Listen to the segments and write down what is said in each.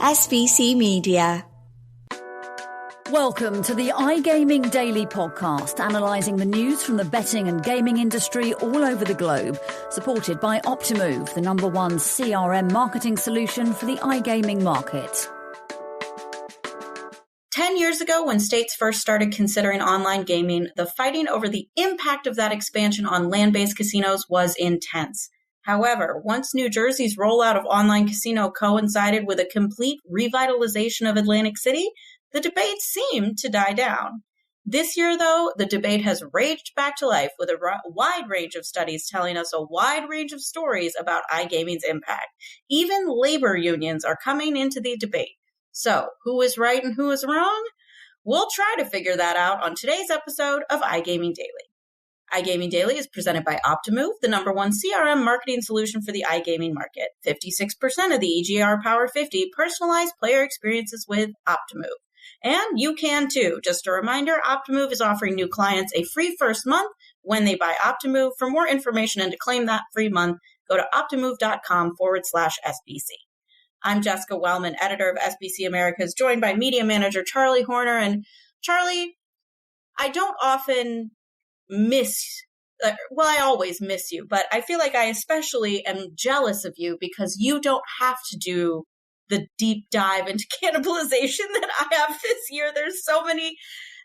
SBC Media. Welcome to the iGaming Daily podcast, analysing the news from the betting and gaming industry all over the globe, supported by Optimove, the #1 CRM marketing solution for the iGaming market. 10 years ago, when states first started considering online gaming, the fighting over the impact of that expansion on land-based casinos was intense. However, once New Jersey's rollout of online casino coincided with a complete revitalization of Atlantic City, the debate seemed to die down. This year, though, the debate has raged back to life with a wide range of studies telling us a wide range of stories about iGaming's impact. Even labor unions are coming into the debate. So, who is right and who is wrong? We'll try to figure that out on today's episode of iGaming Daily. iGaming Daily is presented by Optimove, the #1 CRM marketing solution for the iGaming market. 56% of the EGR Power 50 personalized player experiences with Optimove. And you can too. Just a reminder, Optimove is offering new clients a free first month when they buy Optimove. For more information and to claim that free month, go to optimove.com/SBC. I'm Jessica Welman, editor of SBC Americas, joined by media manager Charlie Horner. And Charlie, I don't often I always miss you, but I feel like I especially am jealous of you because you don't have to do the deep dive into cannibalization that I have this year. There's so many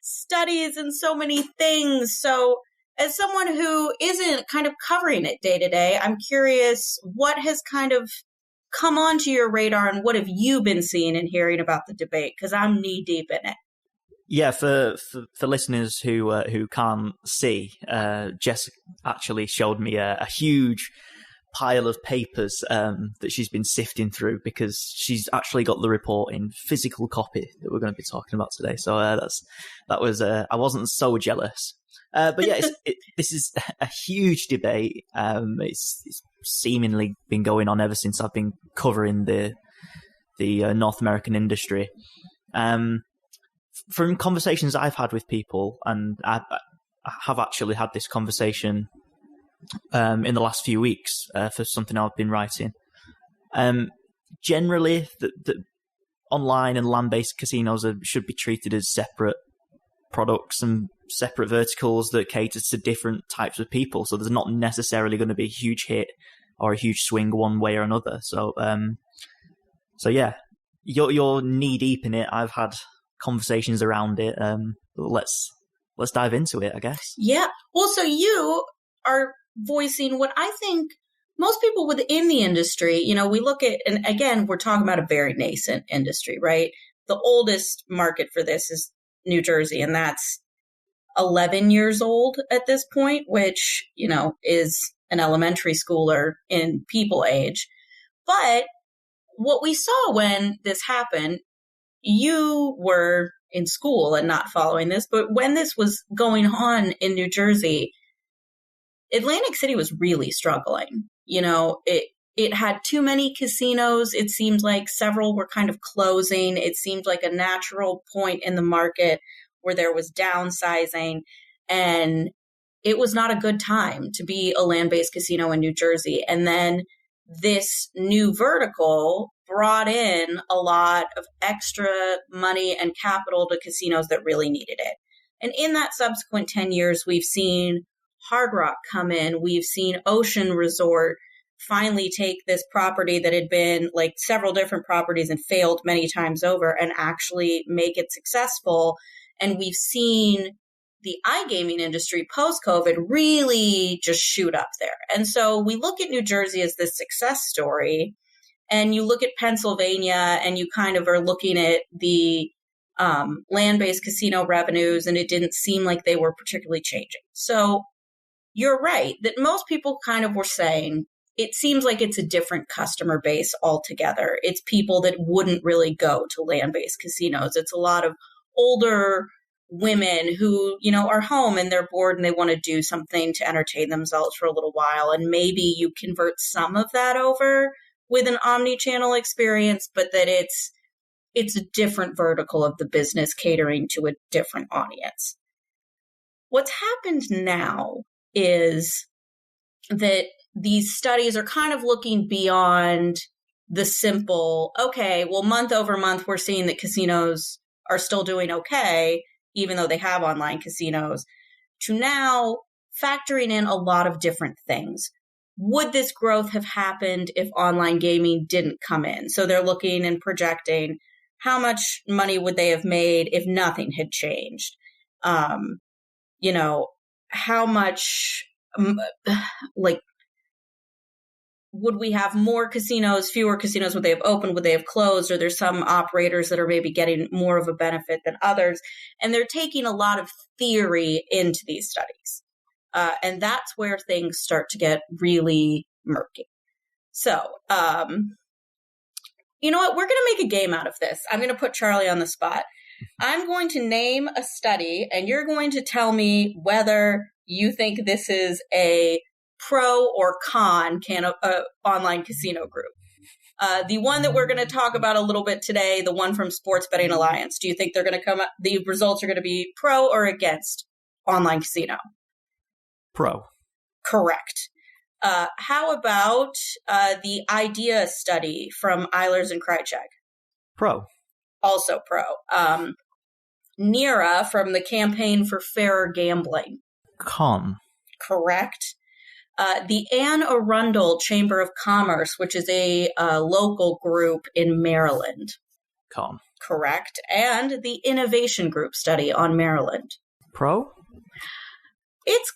studies and so many things. So as someone who isn't kind of covering it day to day, I'm curious what has kind of come onto your radar and what have you been seeing and hearing about the debate? Because I'm knee deep in it. Yeah, for listeners who can't see, Jess actually showed me a huge pile of papers that she's been sifting through because she's actually got the report in physical copy that we're going to be talking about today. So that was I wasn't so jealous. But yeah, this is a huge debate. It's seemingly been going on ever since I've been covering the North American industry. From conversations I've had with people, and I have actually had this conversation in the last few weeks for something I've been writing. Generally, the online and land-based casinos should be treated as separate products and separate verticals that cater to different types of people. So there's not necessarily going to be a huge hit or a huge swing one way or another. So yeah, you're knee deep in it. I've had conversations around it. Let's dive into it, I guess. Yeah. Well, so you are voicing what I think most people within the industry, we look at, and again, we're talking about a very nascent industry, right? The oldest market for this is New Jersey, and that's 11 years old at this point, which, is an elementary schooler in people age. But what we saw when this happened, you were in school and not following this, but when this was going on in New Jersey, Atlantic City was really struggling. It had too many casinos. It seemed like several were kind of closing. It seemed like a natural point in the market where there was downsizing, and it was not a good time to be a land-based casino in New Jersey. And then this new vertical brought in a lot of extra money and capital to casinos that really needed it. And in that subsequent 10 years, we've seen Hard Rock come in. We've seen Ocean Resort finally take this property that had been like several different properties and failed many times over and actually make it successful. And we've seen the iGaming industry post-COVID really just shoot up there. And so we look at New Jersey as this success story, and you look at Pennsylvania and you kind of are looking at the land-based casino revenues, and it didn't seem like they were particularly changing. So you're right that most people kind of were saying, it seems like it's a different customer base altogether. It's people that wouldn't really go to land-based casinos. It's a lot of older women who, are home and they're bored and they want to do something to entertain themselves for a little while. And maybe you convert some of that over with an omni-channel experience, but that it's a different vertical of the business catering to a different audience. What's happened now is that these studies are kind of looking beyond the simple, okay, well, month over month, we're seeing that casinos are still doing okay, even though they have online casinos, to now factoring in a lot of different things. Would this growth have happened if online gaming didn't come in? So they're looking and projecting how much money would they have made if nothing had changed? You know, how much, like, would we have more casinos, fewer casinos? Would they have opened? Would they have closed? Or there's some operators that are maybe getting more of a benefit than others. And they're taking a lot of theory into these studies. And that's where things start to get really murky. So, you know what? We're going to make a game out of this. I'm going to put Charlie on the spot. I'm going to name a study, and you're going to tell me whether you think this is a pro or con online casino group. The one that we're going to talk about a little bit today, the one from Sports Betting Alliance, do you think they're going to come up, the results are going to be pro or against online casino? Pro. Correct. How about the IDEA study from Eilers and Krychek? Pro. Also pro. NERA from the Campaign for Fairer Gambling. Con. Correct. The Anne Arundel Chamber of Commerce, which is a local group in Maryland. Con. Correct. And the Innovation Group study on Maryland. Pro? It's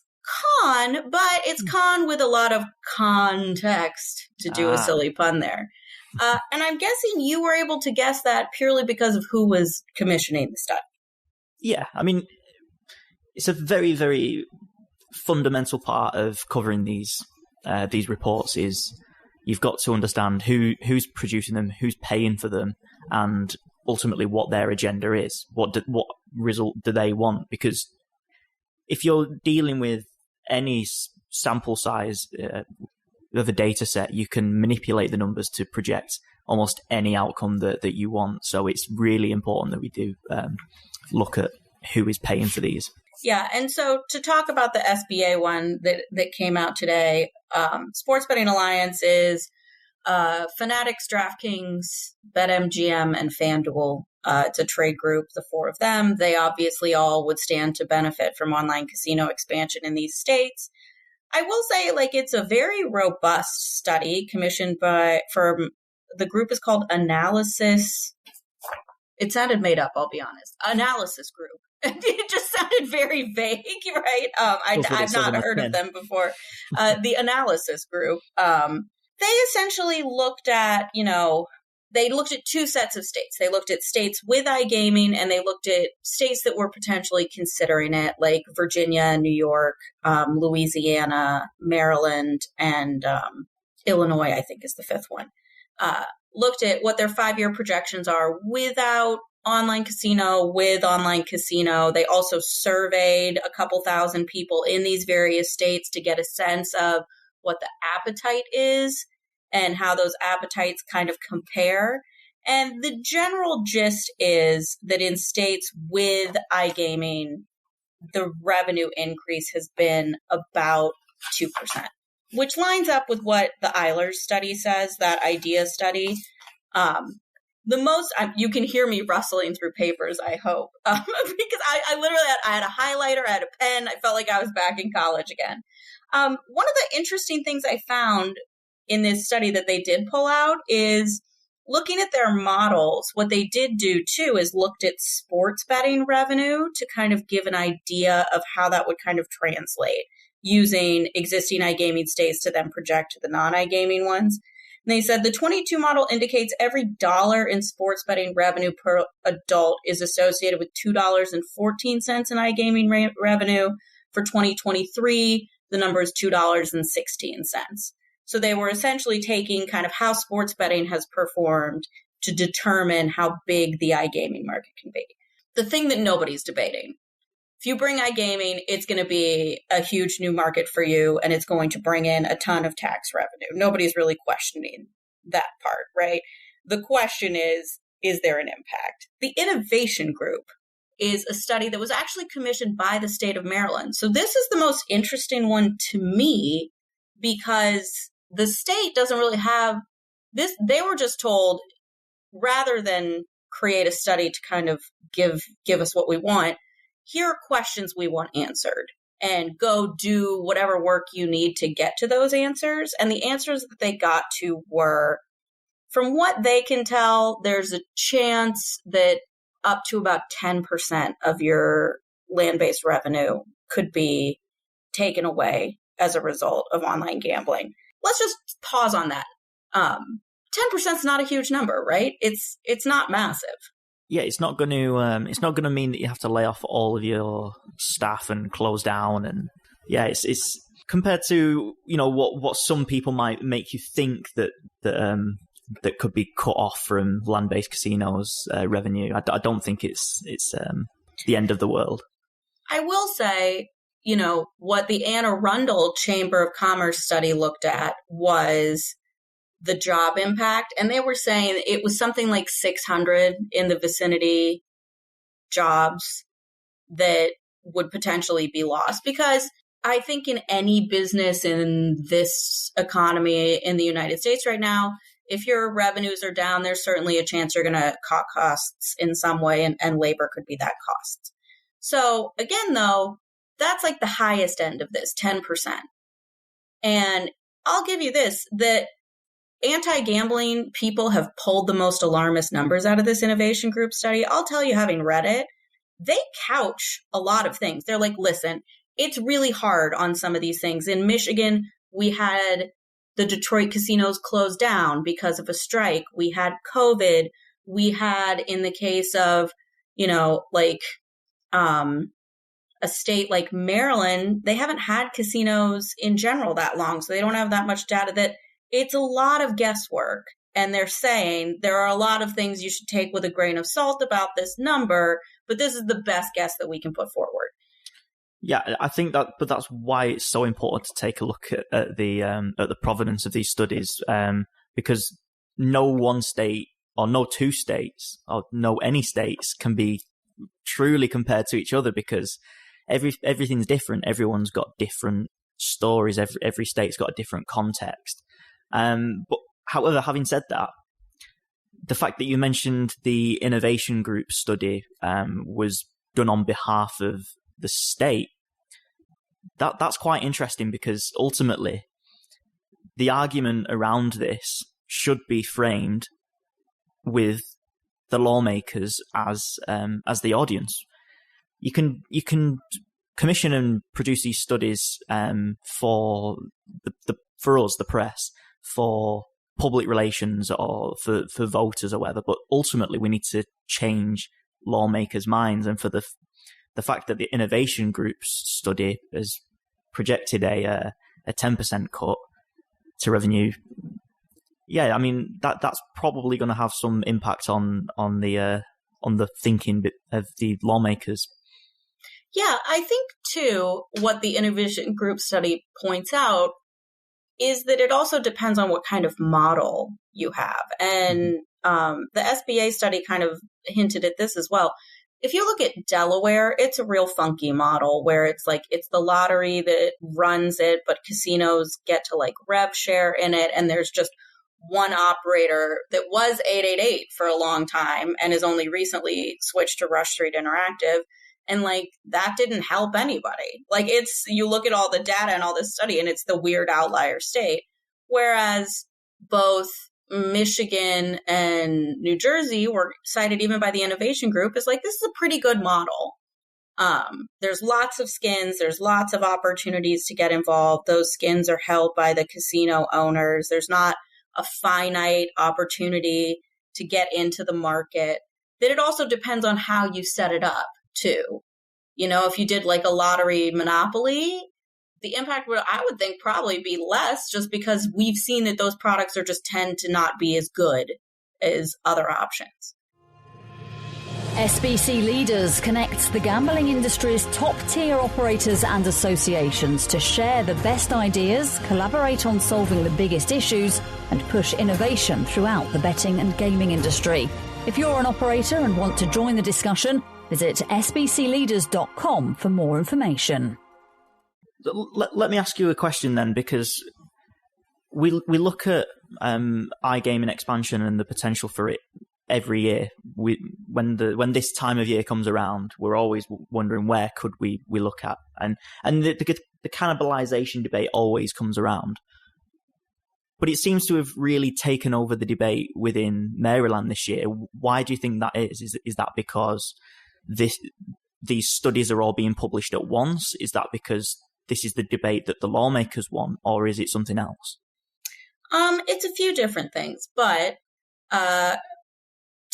con, but it's con with a lot of context, to do a silly pun there. And I'm guessing you were able to guess that purely because of who was commissioning the study. Yeah, I mean, it's a very, very fundamental part of covering these reports is you've got to understand who's producing them, who's paying for them, and ultimately what their agenda is. What result do they want? Because if you're dealing with any sample size of a data set, you can manipulate the numbers to project almost any outcome that you want. So it's really important that we do look at who is paying for these. Yeah, and so to talk about the SBA one that came out today, Sports Betting Alliance is Fanatics, DraftKings, BetMGM, and FanDuel. It's a trade group, the four of them. They obviously all would stand to benefit from online casino expansion in these states. I will say, it's a very robust study commissioned for the group is called Analysis. It sounded made up, I'll be honest. Analysis Group. It just sounded very vague, right? I've not heard of them before. The Analysis Group. They essentially looked at, they looked at two sets of states. They looked at states with iGaming, and they looked at states that were potentially considering it, like Virginia, New York, Louisiana, Maryland, and Illinois, I think is the fifth one. Looked at what their 5-year projections are without online casino, with online casino. They also surveyed a couple thousand people in these various states to get a sense of what the appetite is and how those appetites kind of compare. And the general gist is that in states with iGaming, the revenue increase has been about 2%, which lines up with what the Eilers study says, that IDEA study. You can hear me rustling through papers, I hope, because I literally had a highlighter, I had a pen. I felt like I was back in college again. One of the interesting things I found in this study that they did pull out is looking at their models. What they did do, too, is looked at sports betting revenue to kind of give an idea of how that would kind of translate using existing iGaming states to then project to the non-iGaming ones. And they said the 22 model indicates every dollar in sports betting revenue per adult is associated with $2.14 in iGaming revenue. For 2023, the number is $2.16. So they were essentially taking kind of how sports betting has performed to determine how big the iGaming market can be. The thing that nobody's debating. If you bring iGaming, it's going to be a huge new market for you, and it's going to bring in a ton of tax revenue. Nobody's really questioning that part, right? The question is there an impact? The Innovation Group is a study that was actually commissioned by the state of Maryland. So this is the most interesting one to me because the state doesn't really have They were just told, rather than create a study to kind of give us what we want, here are questions we want answered, and go do whatever work you need to get to those answers. And the answers that they got to were, from what they can tell, there's a chance that up to about 10% of your land-based revenue could be taken away as a result of online gambling. Let's just pause on that. 10% is not a huge number, right? It's not massive. Yeah, it's not going to mean that you have to lay off all of your staff and close down. And yeah, it's compared to, you know, what some people might make you think that could be cut off from land-based casinos' revenue. I don't think it's the end of the world. I will say, you know, what the Anne Arundel Chamber of Commerce study looked at was the job impact. And they were saying it was something like 600 in the vicinity jobs that would potentially be lost. Because I think in any business in this economy in the United States right now, if your revenues are down, there's certainly a chance you're going to cut costs in some way, and labor could be that cost. So again, though, that's like the highest end of this, 10%. And I'll give you this, that anti-gambling people have pulled the most alarmist numbers out of this innovation group study. I'll tell you, having read it, they couch a lot of things. They're like, listen, it's really hard on some of these things. In Michigan, we had the Detroit casinos closed down because of a strike. We had COVID. We had, in the case of, you know, like a state like Maryland, they haven't had casinos in general that long. So they don't have that much data. That it's a lot of guesswork. And they're saying there are a lot of things you should take with a grain of salt about this number, but this is the best guess that we can put forward. Yeah, I think but that's why it's so important to take a look at the provenance of these studies, because no one state or no two states or no any states can be truly compared to each other, because everything's different. Everyone's got different stories. Every state's got a different context. But however, having said that, the fact that you mentioned the innovation group study was done on behalf of the state, that's quite interesting, because ultimately the argument around this should be framed with the lawmakers as the audience. You can commission and produce these studies for us, the press, for public relations or for voters or whatever, but ultimately we need to change lawmakers' minds. And for the fact that the innovation group's study has projected a 10% cut to revenue, yeah, I mean that's probably going to have some impact on the thinking of the lawmakers. Yeah, I think too what the innovation group study points out is that it also depends on what kind of model you have. And the SBA study kind of hinted at this as well. If you look at Delaware, it's a real funky model where it's like it's the lottery that runs it, but casinos get to like rev share in it. And there's just one operator that was 888 for a long time and has only recently switched to Rush Street Interactive. And like that didn't help anybody. Like you look at all the data and all this study and it's the weird outlier state. Whereas both Michigan and New Jersey were cited even by the innovation group as like, this is a pretty good model. There's lots of skins. There's lots of opportunities to get involved. Those skins are held by the casino owners. There's not a finite opportunity to get into the market. That it also depends on how you set it up too. You know, if you did like a lottery monopoly, the impact would, I would think, probably be less, just because we've seen that those products are just tend to not be as good as other options. SBC Leaders connects the gambling industry's top-tier operators and associations to share the best ideas, collaborate on solving the biggest issues, and push innovation throughout the betting and gaming industry. If you're an operator and want to join the discussion, visit sbcleaders.com for more information. Let me ask you a question then, because we look at iGaming expansion and the potential for it every year. When this time of year comes around, we're always wondering where could we look at, and the cannibalization debate always comes around. But it seems to have really taken over the debate within Maryland this year. Why do you think that is? Is that because these studies are all being published at once? Is that because this is the debate that the lawmakers want, or is it something else? It's a few different things, but to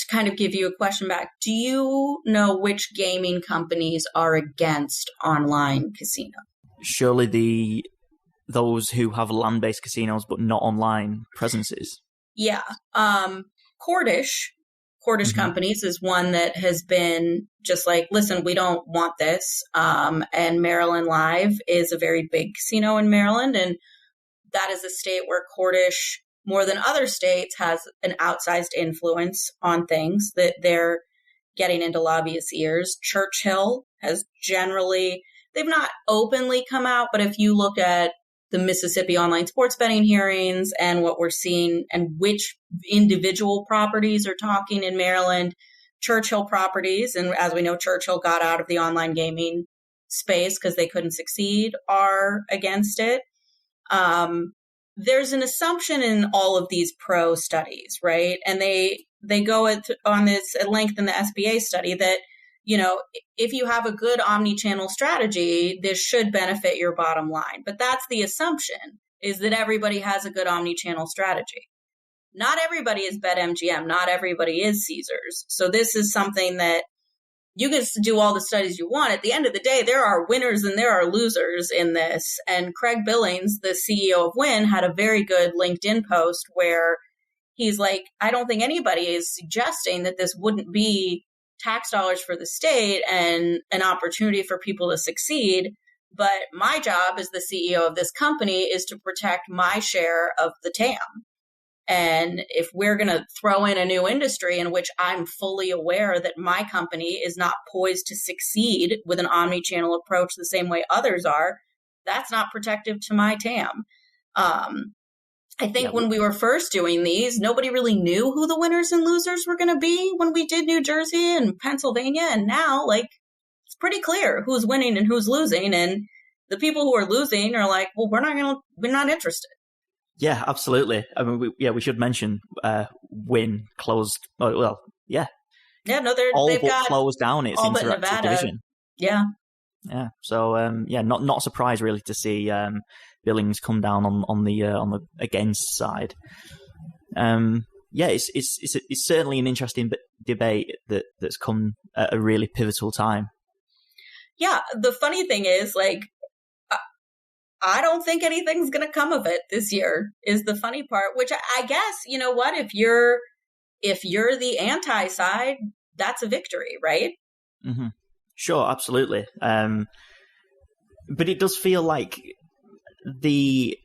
kind of give you a question back, do you know which gaming companies are against online casino? Surely those who have land-based casinos but not online presences. Yeah. Cordish Companies is one that has been just like, listen, we don't want this. And Maryland Live is a very big casino in Maryland. And that is a state where Cordish, more than other states, has an outsized influence on things that they're getting into lobbyists' ears. Churchill has generally, they've not openly come out, but if you look at the Mississippi online sports betting hearings and what we're seeing and which individual properties are talking in Maryland, Churchill properties, and as we know, Churchill got out of the online gaming space because they couldn't succeed, are against it. There's an assumption in all of these pro studies, right? And they go on this at length in the SBA study that, you know, if you have a good omni-channel strategy, this should benefit your bottom line. But that's the assumption, is that everybody has a good omni-channel strategy. Not everybody is BetMGM. Not everybody is Caesars. So this is something that you can do all the studies you want. At the end of the day, there are winners and there are losers in this. And Craig Billings, the CEO of Wynn, had a very good LinkedIn post where he's like, I don't think anybody is suggesting that this wouldn't be tax dollars for the state and an opportunity for people to succeed. But my job as the CEO of this company is to protect my share of the TAM. And if we're going to throw in a new industry in which I'm fully aware that my company is not poised to succeed with an omni-channel approach the same way others are, that's not protective to my TAM. I think when we were first doing these, nobody really knew who the winners and losers were going to be when we did New Jersey and Pennsylvania. And now, like, it's pretty clear who's winning and who's losing. And the people who are losing are like, well, we're not interested. Yeah, absolutely. I mean, we should mention Wynn closed. Well, yeah. Yeah, no, they've got closed down its interactive division. Yeah. Yeah. So, not surprised really to see Billings come down on the against side. It's certainly an interesting debate that's come at a really pivotal time. Yeah, the funny thing is, like, I don't think anything's going to come of it this year is the funny part, which I guess, you know what, if you're the anti side, that's a victory, right? Mm-hmm. Sure, absolutely. But it does feel like the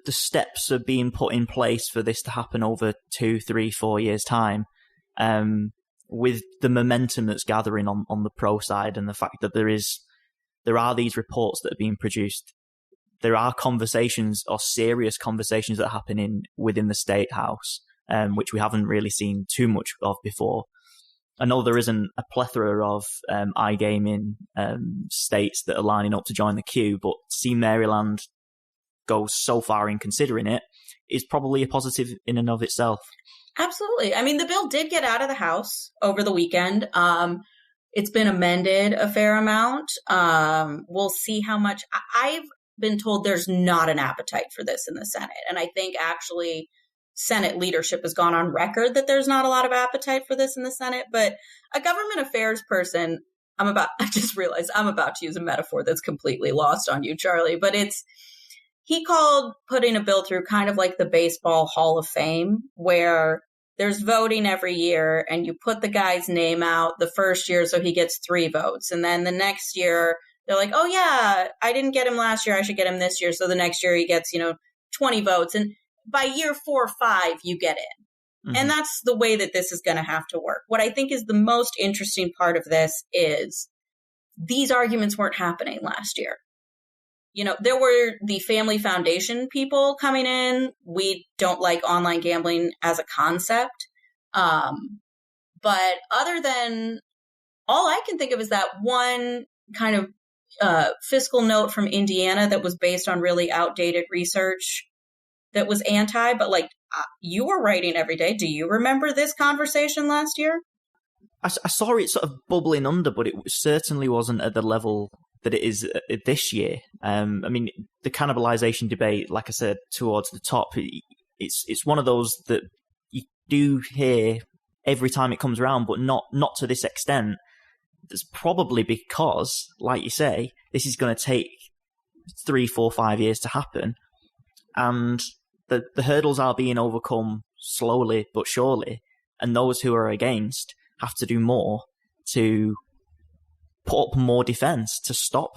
steps are being put in place for this to happen over 2, 3, 4 years time, with the momentum that's gathering on the pro side and the fact that there are these reports that are being produced. There are conversations or serious conversations that are happening within the State House, which we haven't really seen too much of before. I know there isn't a plethora of iGaming states that are lining up to join the queue, but to see Maryland go so far in considering it is probably a positive in and of itself. Absolutely. I mean, the bill did get out of the House over the weekend. It's been amended a fair amount. We'll see how much. I've been told there's not an appetite for this in the Senate. And I think actually Senate leadership has gone on record that there's not a lot of appetite for this in the Senate. But a government affairs person, I just realized I'm about to use a metaphor that's completely lost on you, Charlie. But he called putting a bill through kind of like the Baseball Hall of Fame, where there's voting every year and you put the guy's name out the first year so he gets 3 votes. And then the next year, they're like, oh, yeah, I didn't get him last year. I should get him this year. So the next year he gets, 20 votes. And by year 4 or 5, you get in. Mm-hmm. And that's the way that this is going to have to work. What I think is the most interesting part of this is these arguments weren't happening last year. there were the family foundation people coming in. We don't like online gambling as a concept. But other than, all I can think of is that one kind of fiscal note from Indiana that was based on really outdated research that was anti, but you were writing every day. Do you remember this conversation last year? I saw it sort of bubbling under, but it certainly wasn't at the level that it is this year. I mean, the cannibalization debate, like I said, towards the top, it's one of those that you do hear every time it comes around, but not to this extent. That's probably because, like you say, this is going to take 3, 4, 5 years to happen, and the hurdles are being overcome slowly but surely, and those who are against have to do more to put up more defense to stop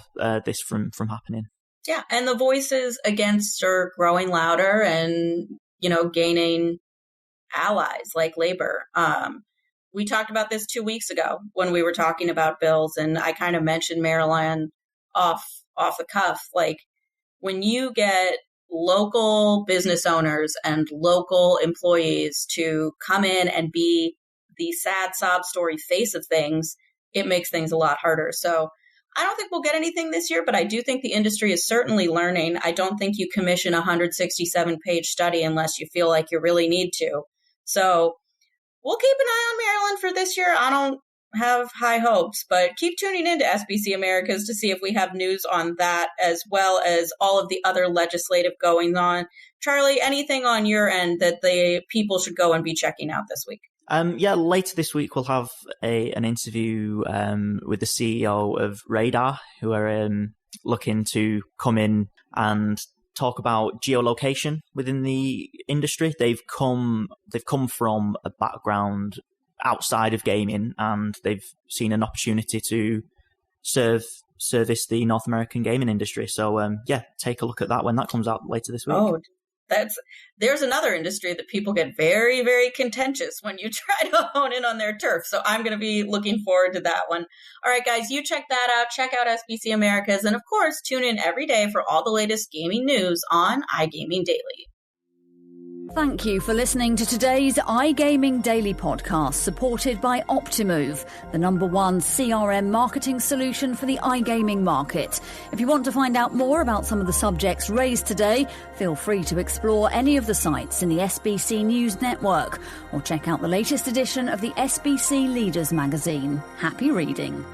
this from happening. Yeah, and the voices against are growing louder and, gaining allies like labor. We talked about this 2 weeks ago when we were talking about bills, and I kind of mentioned Maryland off the cuff. When you get local business owners and local employees to come in and be the sad sob story face of things, it makes things a lot harder. So I don't think we'll get anything this year, but I do think the industry is certainly learning. I don't think you commission a 167-page study unless you feel like you really need to. So we'll keep an eye on Maryland for this year. I don't have high hopes, but keep tuning into SBC Americas to see if we have news on that, as well as all of the other legislative goings on. Charlie, anything on your end that the people should go and be checking out this week? Later this week we'll have an interview with the CEO of Radar, who are looking to come in and talk about geolocation within the industry. They've come from a background outside of gaming, and they've seen an opportunity to service the North American gaming industry. So take a look at that when that comes out later this week. Oh, there's another industry that people get very, very contentious when you try to hone in on their turf. So I'm going to be looking forward to that one. All right, guys, you check that out. Check out SBC Americas. And of course, tune in every day for all the latest gaming news on iGaming Daily. Thank you for listening to today's iGaming Daily podcast, supported by Optimove, the #1 CRM marketing solution for the iGaming market. If you want to find out more about some of the subjects raised today, feel free to explore any of the sites in the SBC News Network or check out the latest edition of the SBC Leaders magazine. Happy reading.